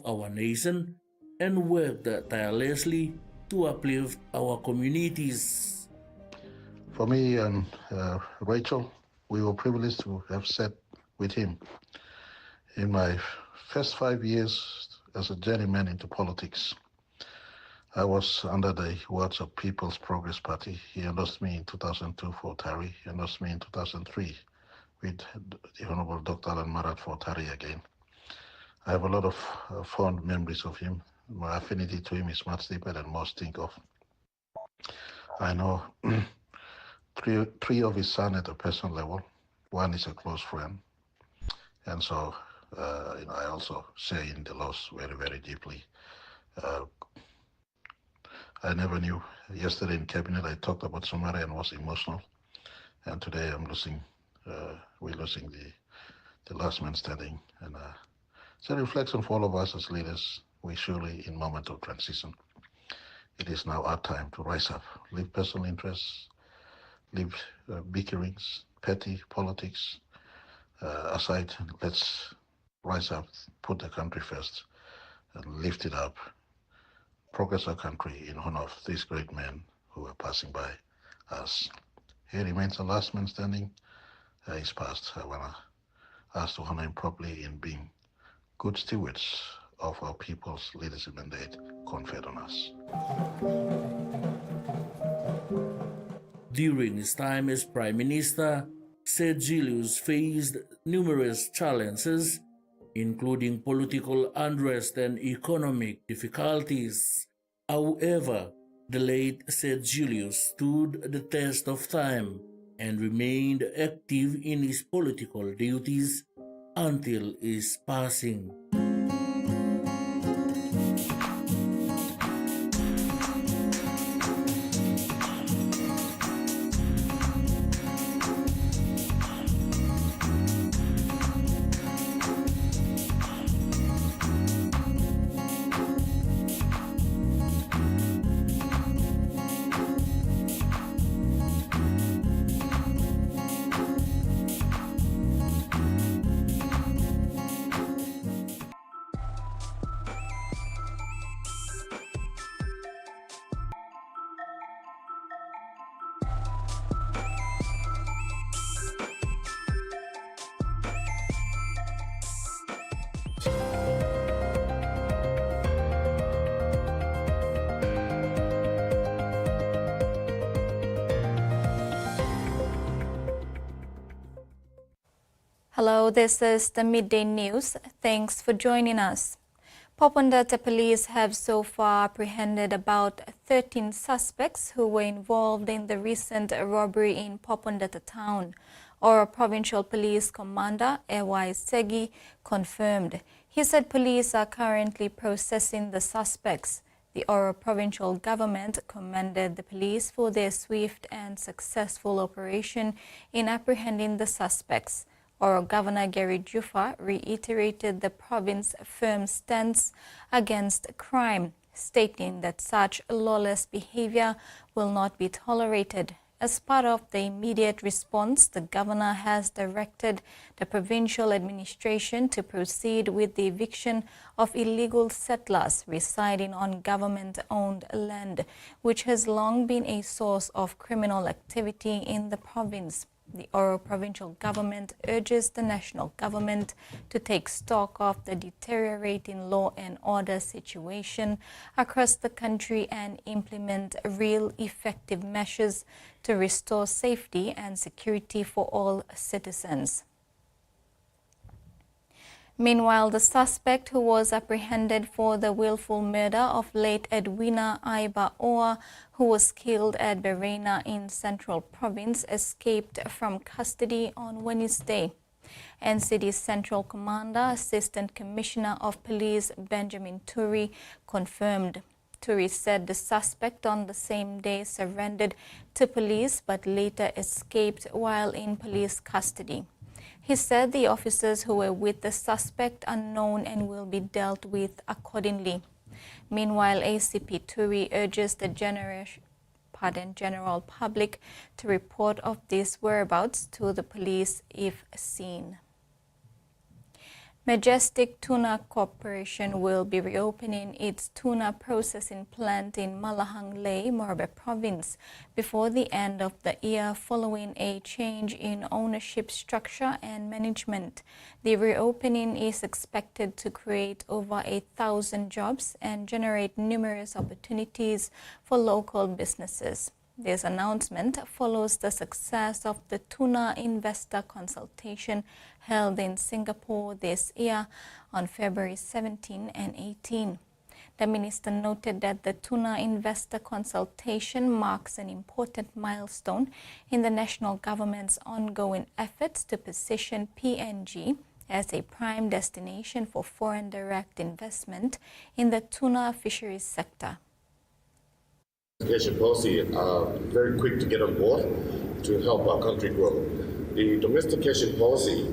our nation and worked tirelessly to uplift our communities. For me and Rachel, we were privileged to have sat with him in my first 5 years as a journeyman into politics. I was under the words of People's Progress Party. He endorsed me in 2002 for Tari. He endorsed me in 2003 with the Honorable Dr. Alan Marat for Tari again. I have a lot of fond memories of him. My affinity to him is much deeper than most think of. I know three of his sons at a personal level. One is a close friend. And so I also share in the loss very, very deeply. Uh, I never knew. Yesterday in cabinet, I talked about Somalia and was emotional. And today we're losing the last man standing. And it's a reflection for all of us as leaders. We're surely in moment of transition. It is now our time to rise up, leave personal interests, leave bickerings, petty politics aside. Let's rise up, put the country first, and lift it up, progress our country in honor of these great men who are passing by us. He remains the last man standing. He's passed. I want to ask to honor him properly in being good stewards of our people's leadership mandate conferred on us. During his time as Prime Minister, said Julius faced numerous challenges, including political unrest and economic difficulties. However, the late said Julius stood the test of time and remained active in his political duties until his passing. Hello, this is the Midday News. Thanks for joining us. Popondata police have so far apprehended about 13 suspects who were involved in the recent robbery in Popondata town. Our provincial police commander, Ewa Segi, confirmed. He said police are currently processing the suspects. The Oro provincial government commended the police for their swift and successful operation in apprehending the suspects. Oro Governor Gary Jufa reiterated the province's firm stance against crime, stating that such lawless behavior will not be tolerated. As part of the immediate response, the governor has directed the provincial administration to proceed with the eviction of illegal settlers residing on government-owned land, which has long been a source of criminal activity in the province. The Oro provincial government urges the national government to take stock of the deteriorating law and order situation across the country and implement real effective measures to restore safety and security for all citizens. Meanwhile, the suspect who was apprehended for the willful murder of late Edwina Aiba Oa, who was killed at Berena in Central Province, escaped from custody on Wednesday. NCD Central Commander, Assistant Commissioner of Police Benjamin Turi confirmed. Turi said the suspect on the same day surrendered to police but later escaped while in police custody. He said the officers who were with the suspect are known and will be dealt with accordingly. Meanwhile, ACP Turi urges the general public to report of these whereabouts to the police if seen. Majestic Tuna Corporation will be reopening its tuna processing plant in Malahang Lei, Morobe Province, before the end of the year following a change in ownership structure and management. The reopening is expected to create over 1,000 jobs and generate numerous opportunities for local businesses. This announcement follows the success of the tuna investor consultation held in Singapore this year on February 17 and 18. The minister noted that the tuna investor consultation marks an important milestone in the national government's ongoing efforts to position PNG as a prime destination for foreign direct investment in the tuna fisheries sector. Domestication policy are very quick to get on board to help our country grow. The domestication policy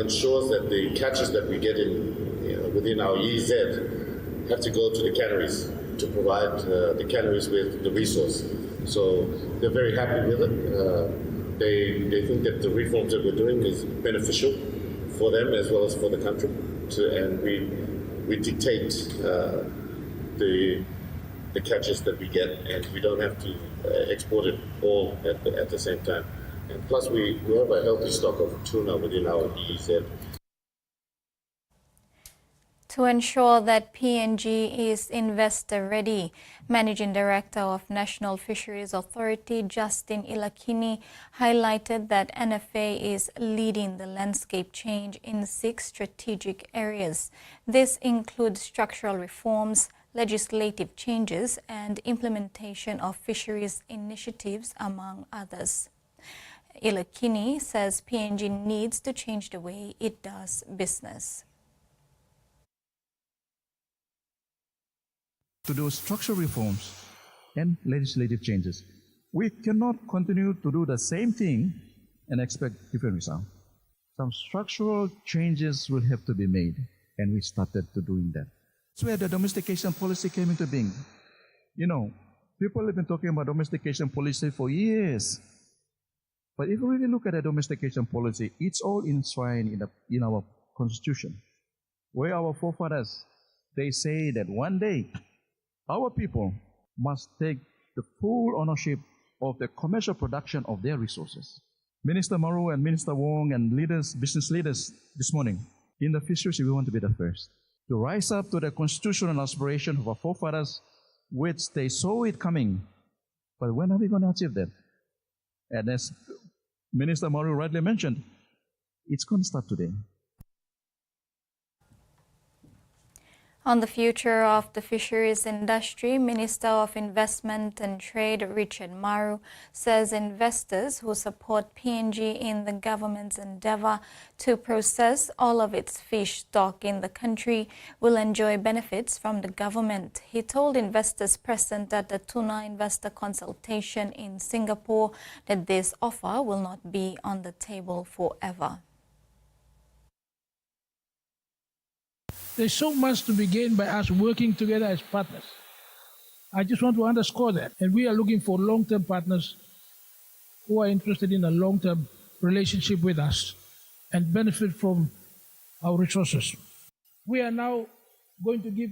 ensures that the catches that we get in within our EEZ have to go to the canneries to provide the canneries with the resource. So they're very happy with it. They think that the reforms that we're doing is beneficial for them as well as for the country. And we dictate the catches that we get, and we don't have to export it all at the same time. And plus, we have a healthy stock of tuna within our EEZ. To ensure that PNG is investor ready, Managing Director of National Fisheries Authority Justin Ilakini highlighted that NFA is leading the landscape change in 6 strategic areas. This includes structural reforms, legislative changes, and implementation of fisheries initiatives, among others. Ilakini says PNG needs to change the way it does business. To do structural reforms and legislative changes. We cannot continue to do the same thing and expect different results. Some structural changes will have to be made, and we started to doing that. That's where the domestication policy came into being. You know, people have been talking about domestication policy for years. But if you really look at the domestication policy, it's all enshrined in our constitution, where our forefathers, they say that one day, our people must take the full ownership of the commercial production of their resources. Minister Maru and Minister Wong and business leaders this morning, in the fisheries, we want to be the first to rise up to the constitutional aspiration of our forefathers, which they saw it coming. But when are we going to achieve that? And as Minister Maru rightly mentioned, it's going to start today. On the future of the fisheries industry, Minister of Investment and Trade Richard Maru says investors who support PNG in the government's endeavor to process all of its fish stock in the country will enjoy benefits from the government. He told investors present at the tuna investor consultation in Singapore that this offer will not be on the table forever. There's so much to be gained by us working together as partners. I just want to underscore that. And we are looking for long-term partners who are interested in a long-term relationship with us and benefit from our resources. We are now going to give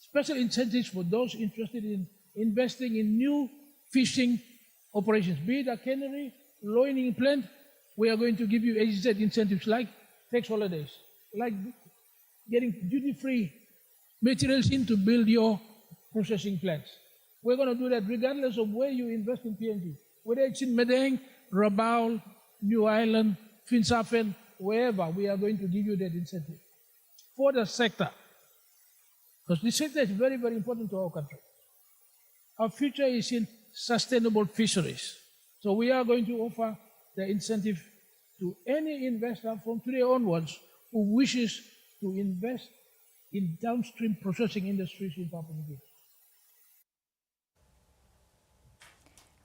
special incentives for those interested in investing in new fishing operations, be it a cannery, loining plant. We are going to give you AZ incentives like tax holidays, like getting duty-free materials in to build your processing plants. We're going to do that regardless of where you invest in PNG, whether it's in Madang, Rabaul, New Island, Finsafen, wherever, we are going to give you that incentive for the sector. Because this sector is very, very important to our country. Our future is in sustainable fisheries. So we are going to offer the incentive to any investor from today onwards who wishes to invest in downstream processing industries in Papua New Guinea.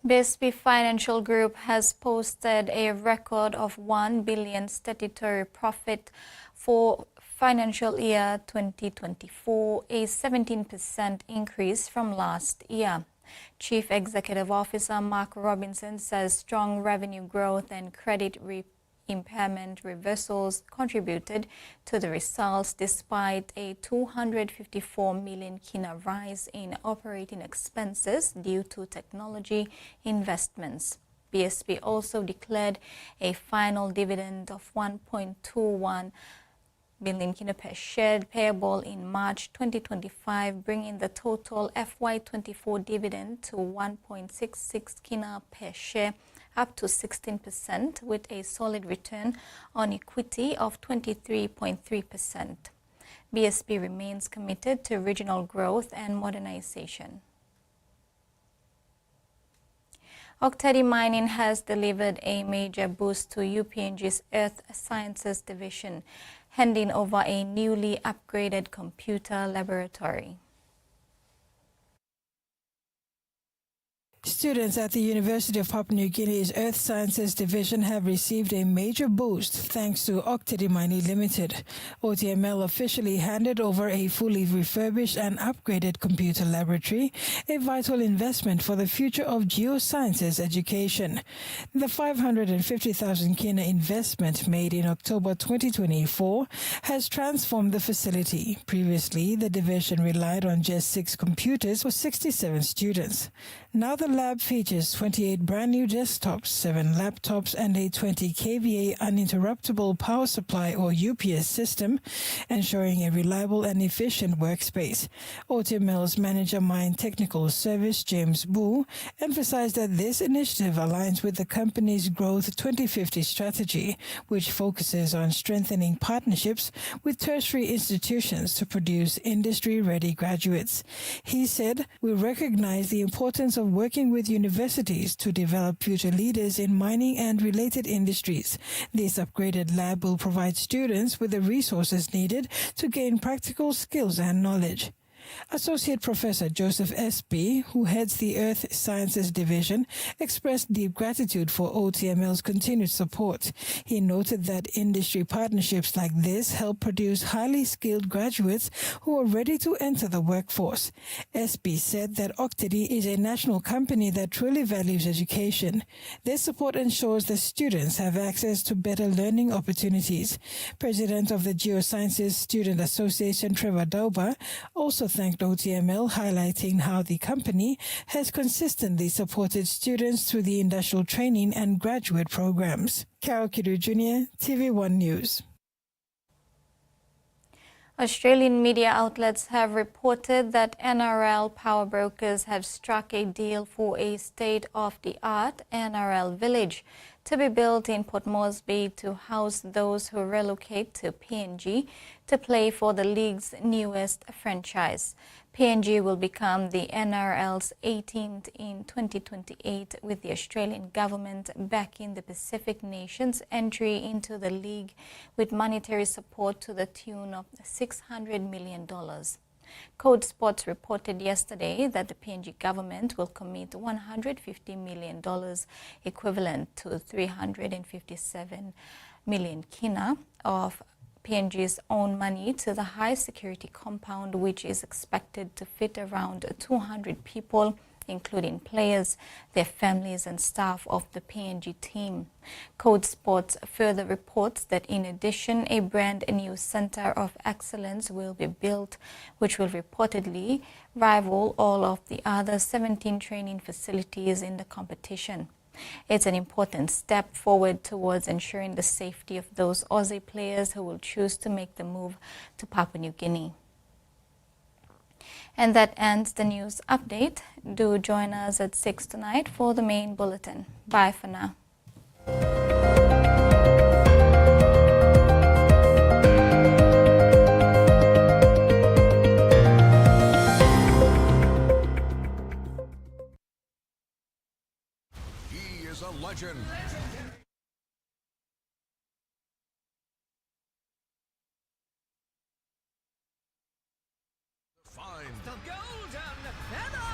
BSP Financial Group has posted a record of 1 billion statutory profit for financial year 2024, a 17% increase from last year. Chief Executive Officer Mark Robinson says strong revenue growth and credit impairment reversals contributed to the results despite a 254 million kina rise in operating expenses due to technology investments. BSP also declared a final dividend of 1.21 billion kina per share payable in March 2025, bringing the total FY24 dividend to 1.66 kina per share, up to 16%, with a solid return on equity of 23.3%. BSP remains committed to regional growth and modernization. Oktedi Mining has delivered a major boost to UPNG's Earth Sciences Division, handing over a newly upgraded computer laboratory. Students at the University of Papua New Guinea's Earth Sciences Division have received a major boost thanks to Oktedi Mining Limited. OTML officially handed over a fully refurbished and upgraded computer laboratory, a vital investment for the future of geosciences education. The 550,000 kina investment made in October 2024 has transformed the facility. Previously, the division relied on just 6 computers for 67 students. Now the lab features 28 brand new desktops, 7 laptops, and a 20 kVA uninterruptible power supply or UPS system, ensuring a reliable and efficient workspace. OTML's manager mine technical service, James Boo, emphasized that this initiative aligns with the company's Growth 2050 strategy, which focuses on strengthening partnerships with tertiary institutions to produce industry-ready graduates. He said, "We recognize the importance of working with universities to develop future leaders in mining and related industries. This upgraded lab will provide students with the resources needed to gain practical skills and knowledge." Associate Professor Joseph S.B., who heads the Earth Sciences Division, expressed deep gratitude for OTML's continued support. He noted that industry partnerships like this help produce highly skilled graduates who are ready to enter the workforce. S.B. said that Oktedi is a national company that truly values education. Their support ensures that students have access to better learning opportunities. President of the Geosciences Student Association, Trevor Dauba, also thanked OTML, highlighting how the company has consistently supported students through the industrial training and graduate programs. Carol Kidu Jr., TV1 News. Australian media outlets have reported that NRL power brokers have struck a deal for a state-of-the-art NRL village to be built in Port Moresby to house those who relocate to PNG to play for the league's newest franchise. PNG will become the NRL's 18th in 2028, with the Australian government backing the Pacific nations' entry into the league with monetary support to the tune of $600 million. Code Sports reported yesterday that the PNG government will commit $150 million, equivalent to 357 million kina, of PNG's own money to the high security compound, which is expected to fit around 200 people, including players, their families and staff of the PNG team. Code Sports further reports that in addition, a brand new Center of Excellence will be built, which will reportedly rival all of the other 17 training facilities in the competition. It's an important step forward towards ensuring the safety of those Aussie players who will choose to make the move to Papua New Guinea. And that ends the news update. Do join us at 6 tonight for the main bulletin. Bye for now. He is a legend. Fine. The golden medal!